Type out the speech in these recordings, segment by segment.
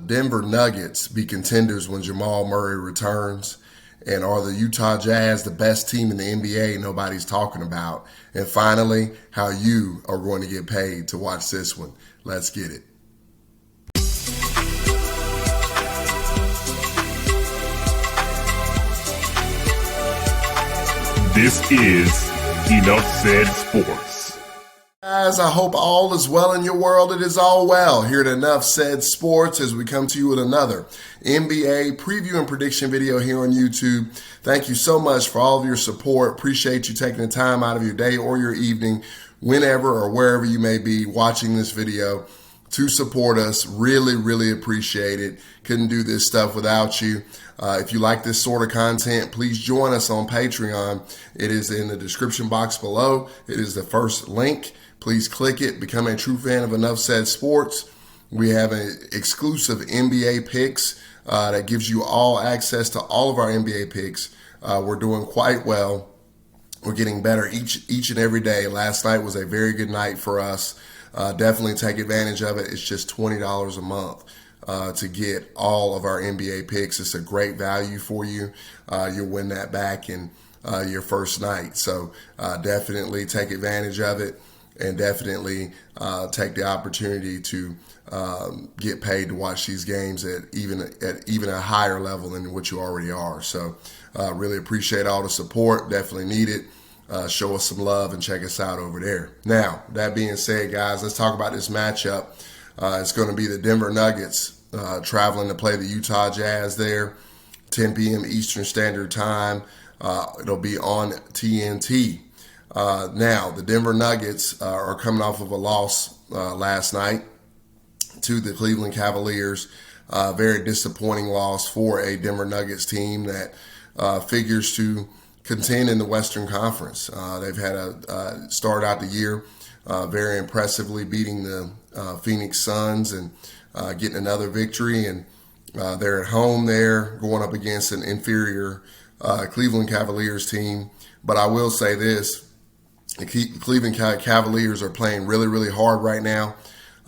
Denver Nuggets be contenders when Jamal Murray returns? And are the Utah Jazz the best team in the NBA nobody's talking about? And finally, how you are going to get paid to watch this one. Let's get it. This is Enough Said Sports. Guys, I hope all is well in your world. It is all well here at Enough Said Sports as we come to you with another NBA preview and prediction video here on YouTube. Thank you so much for all of your support. Appreciate you taking the time out of your day or your evening, whenever or wherever you may be watching this video, to support us. Really, really appreciate it. Couldn't do this stuff without you. If you like this sort of content, please join us on Patreon. It is in the description box below. It is the first link. Please click it. Become a true fan of Enough Said Sports. We have an exclusive NBA picks that gives you all access to all of our NBA picks. We're doing quite well. We're getting better each and every day. Last night was a very good night for us. Definitely take advantage of it. It's just $20 a month to get all of our NBA picks. It's a great value for you. You'll win that back in your first night. So definitely take advantage of it, and definitely take the opportunity to get paid to watch these games at even a higher level than what you already are. So really appreciate all the support. Definitely need it. Show us some love and check us out over there. Now, that being said, guys, let's talk about this matchup. It's going to be the Denver Nuggets traveling to play the Utah Jazz there, 10 p.m. Eastern Standard Time. It'll be on TNT. Now, the Denver Nuggets are coming off of a loss last night to the Cleveland Cavaliers. Very disappointing loss for a Denver Nuggets team that figures to contend in the Western Conference. They've had a start out the year very impressively, beating the Phoenix Suns and getting another victory. And they're at home there, going up against an inferior Cleveland Cavaliers team. But I will say this, the Cleveland Cavaliers are playing really, really hard right now.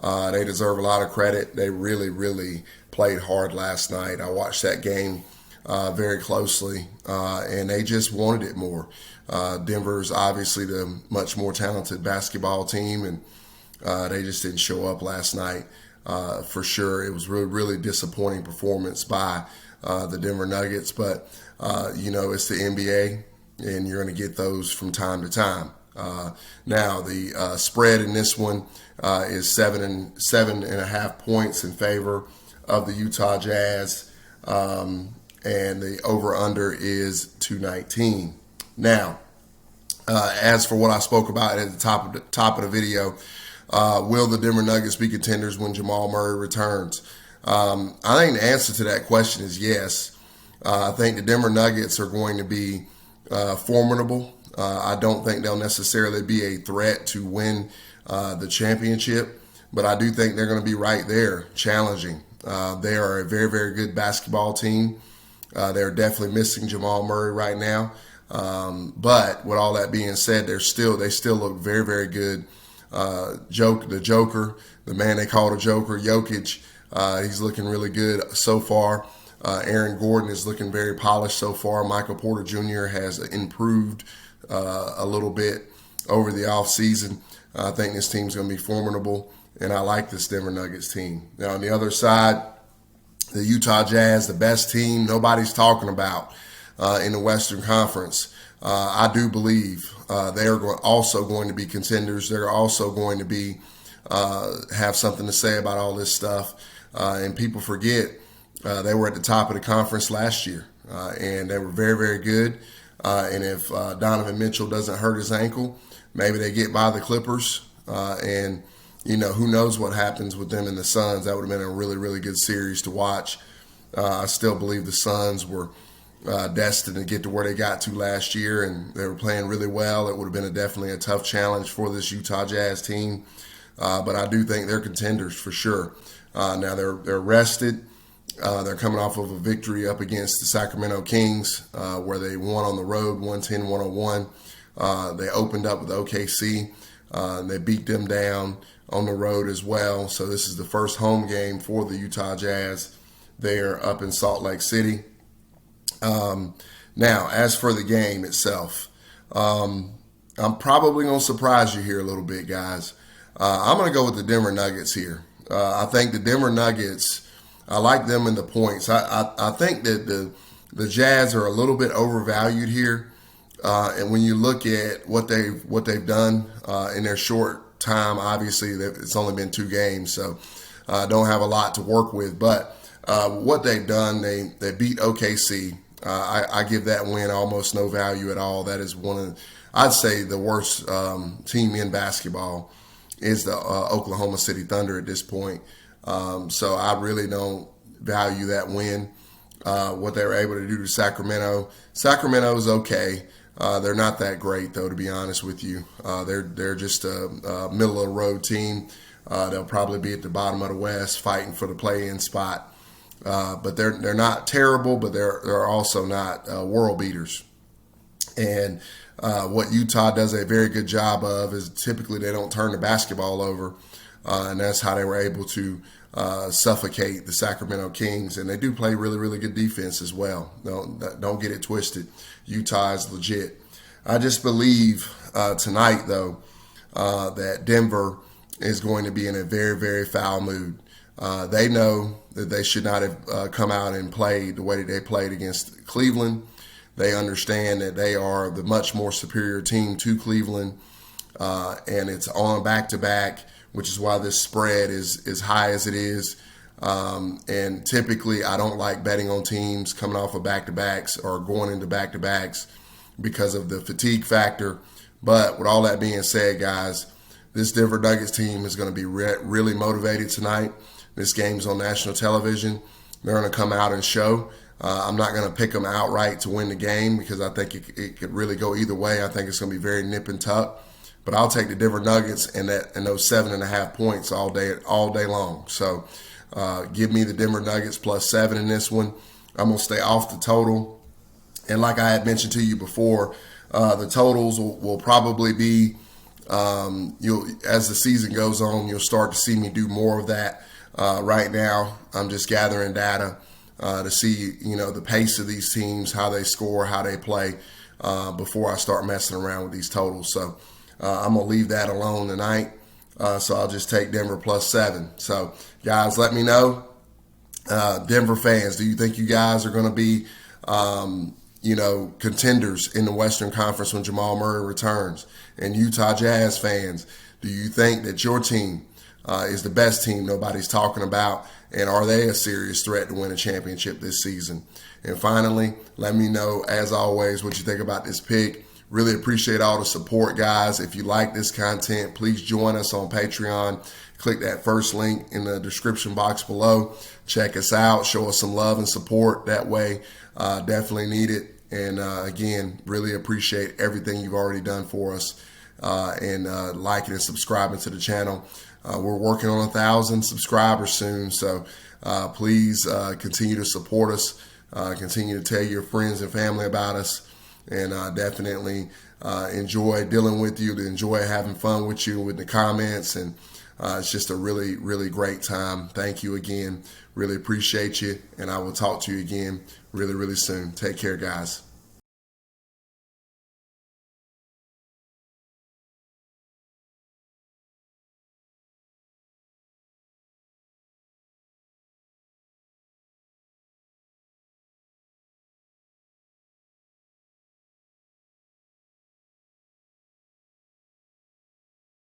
They deserve a lot of credit. They really, really played hard last night. I watched that game very closely, and they just wanted it more. Denver's obviously the much more talented basketball team, and they just didn't show up last night for sure. It was really, really disappointing performance by the Denver Nuggets, but it's the NBA, and you're going to get those from time to time. Now the spread in this one is 7.5 points in favor of the Utah Jazz. And the over-under is 219. Now, as for what I spoke about at the top of the video, will the Denver Nuggets be contenders when Jamal Murray returns? I think the answer to that question is yes. I think the Denver Nuggets are going to be formidable. I don't think they'll necessarily be a threat to win the championship, but I do think they're going to be right there challenging. They are a very, very good basketball team. They're definitely missing Jamal Murray right now. But with all that being said, they still look very, very good. The Joker, the man they call the Joker, Jokic, he's looking really good so far. Aaron Gordon is looking very polished so far. Michael Porter Jr. has improved a little bit over the offseason. I think this team's going to be formidable, and I like this Denver Nuggets team. Now, on the other side, the Utah Jazz, the best team nobody's talking about in the Western Conference. I do believe they are also going to be contenders. They're also going to be have something to say about all this stuff. And people forget they were at the top of the conference last year, and they were very, very good. And if Donovan Mitchell doesn't hurt his ankle, maybe they get by the Clippers. And who knows what happens with them and the Suns. That would have been a really, really good series to watch. I still believe the Suns were destined to get to where they got to last year, and they were playing really well. It would have been definitely a tough challenge for this Utah Jazz team. But I do think they're contenders for sure. Now they're rested. They're coming off of a victory up against the Sacramento Kings where they won on the road 110-101. They opened up with OKC They beat them down on the road as well. So this is the first home game for the Utah Jazz there up in Salt Lake City. Now, as for the game itself, I'm probably going to surprise you here a little bit, guys. I'm going to go with the Denver Nuggets here. I think the Denver Nuggets, I like them in the points. I think that the Jazz are a little bit overvalued here. And when you look at what they've done in their short time, obviously it's only been 2 games, so don't have a lot to work with. But what they've done, they beat OKC. I give that win almost no value at all. That is I'd say the worst team in basketball is the Oklahoma City Thunder at this point. So I really don't value that win. What they were able to do to Sacramento. Sacramento's okay. They're not that great, though, to be honest with you. They're just a middle-of-the-road team. They'll probably be at the bottom of the West fighting for the play-in spot. But they're not terrible, but they're also not world beaters. And what Utah does a very good job of is typically they don't turn the basketball over, and that's how they were able to suffocate the Sacramento Kings. And they do play really, really good defense as well. Don't get it twisted. Utah is legit. I just believe tonight, though, that Denver is going to be in a very, very foul mood. They know that they should not have come out and played the way that they played against Cleveland. They understand that they are the much more superior team to Cleveland, and it's on back-to-back, which is why this spread is as high as it is. And typically, I don't like betting on teams coming off of back-to-backs or going into back-to-backs because of the fatigue factor. But with all that being said, guys, this Denver Nuggets team is going to be really motivated tonight. This game's on national television. They're going to come out and show. I'm not going to pick them outright to win the game because I think it could really go either way. I think it's going to be very nip and tuck. But I'll take the Denver Nuggets and those 7.5 points all day long. So give me the Denver Nuggets plus 7 in this one. I'm going to stay off the total. And like I had mentioned to you before, the totals will probably be, as the season goes on, you'll start to see me do more of that. Right now, I'm just gathering data to see, the pace of these teams, how they score, how they play, before I start messing around with these totals. So I'm going to leave that alone tonight. So I'll just take Denver plus 7. So, guys, let me know. Denver fans, do you think you guys are going to be, contenders in the Western Conference when Jamal Murray returns? And Utah Jazz fans, do you think that your team is the best team nobody's talking about? And are they a serious threat to win a championship this season? And finally, let me know, as always, what you think about this pick. Really appreciate all the support, guys. If you like this content, please join us on Patreon. Click that first link in the description box below. Check us out. Show us some love and support. That way, definitely need it. And again, really appreciate everything you've already done for us and liking and subscribing to the channel. We're working on 1,000 subscribers soon, so please continue to support us. Continue to tell your friends and family about us. And definitely enjoy dealing with you, to enjoy having fun with you with the comments. And it's just a really, really great time. Thank you again. Really appreciate you. And I will talk to you again really, really soon. Take care, guys.